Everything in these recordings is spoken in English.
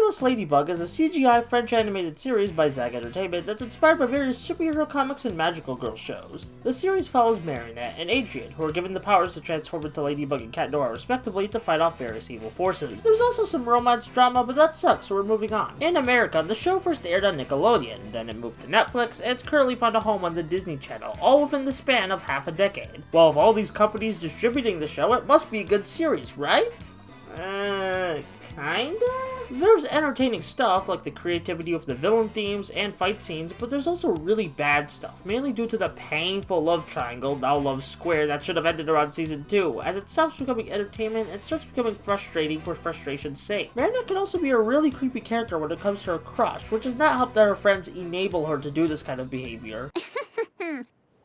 Miraclous Ladybug is a CGI French animated series by Zag Entertainment that's inspired by various superhero comics and magical girl shows. The series follows Marinette and Adrian, who are given the powers to transform into Ladybug and Cat Noir respectively to fight off various evil forces. There's also some romance drama, but that sucks, so we're moving on. In America, the show first aired on Nickelodeon, then it moved to Netflix, and it's currently found a home on the Disney Channel, all within the span of half a decade. Well, of all these companies distributing the show, it must be a good series, right? Kinda? There's entertaining stuff, like the creativity of the villain themes and fight scenes, but there's also really bad stuff, mainly due to the painful love triangle, now love square, that should have ended around season 2, as it stops becoming entertainment and starts becoming frustrating for frustration's sake. Marinette can also be a really creepy character when it comes to her crush, which has not helped that her friends enable her to do this kind of behavior.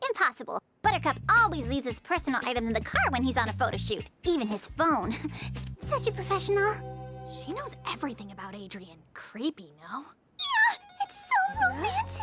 Impossible. Buttercup always leaves his personal items in the car when he's on a photo shoot, even his phone. Such a professional. She knows everything about Adrian. Creepy, no? Yeah, it's so romantic.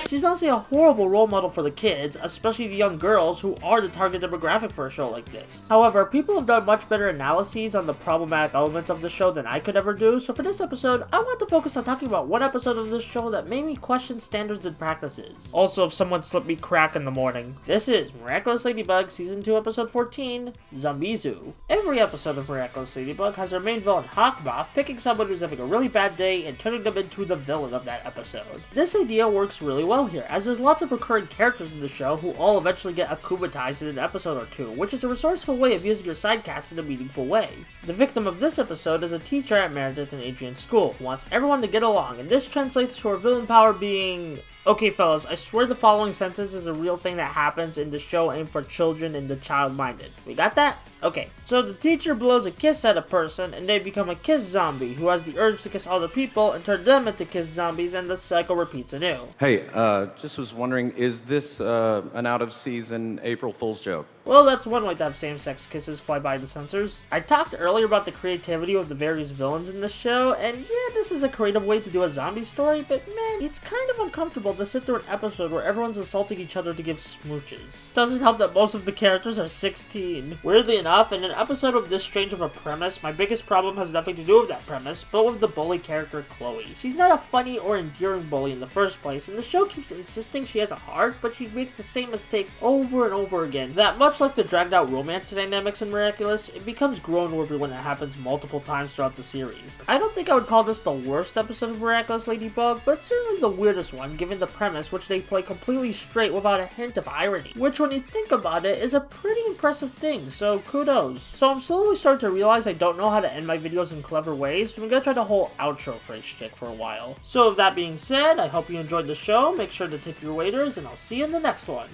She's honestly a horrible role model for the kids, especially the young girls who are the target demographic for a show like this. However, people have done much better analyses on the problematic elements of the show than I could ever do, so for this episode, I want to focus on talking about one episode of this show that made me question standards and practices. Also, if someone slipped me crack in the morning. This is Miraculous Ladybug Season 2 Episode 14, Zombizu. Every episode of Miraculous Ladybug has our main villain Hawkmoth picking someone who's having a really bad day and turning them into the villain of that episode. This idea works really well here, as there's lots of recurring characters in the show who all eventually get akumatized in an episode or two, which is a resourceful way of using your side cast in a meaningful way. The victim of this episode is a teacher at Meredith and Adrian's school, who wants everyone to get along, and this translates to her villain power being... Okay fellas, I swear the following sentence is a real thing that happens in the show aimed for children and the child-minded. We got that? Okay. So the teacher blows a kiss at a person and they become a kiss zombie who has the urge to kiss other people and turn them into kiss zombies, and the cycle repeats anew. Hey, just was wondering, is this an out-of-season April Fool's joke? Well, that's one way to have same-sex kisses fly by the censors. I talked earlier about the creativity of the various villains in the show, and yeah, this is a creative way to do a zombie story, but man, it's kind of uncomfortable to sit through an episode where everyone's assaulting each other to give smooches. Doesn't help that most of the characters are 16. Weirdly enough, in an episode of this strange of a premise, my biggest problem has nothing to do with that premise, but with the bully character Chloe. She's not a funny or endearing bully in the first place, and the show keeps insisting she has a heart, but she makes the same mistakes over and over again. That much like the dragged out romance dynamics in Miraculous, it becomes groan-worthy when it happens multiple times throughout the series. I don't think I would call this the worst episode of Miraculous Ladybug, but certainly the weirdest one given the premise, which they play completely straight without a hint of irony, which when you think about it is a pretty impressive thing, so kudos. So I'm slowly starting to realize I don't know how to end my videos in clever ways, so I'm gonna try the whole outro phrase shtick for a while. So with that being said, I hope you enjoyed the show, make sure to tip your waiters, and I'll see you in the next one.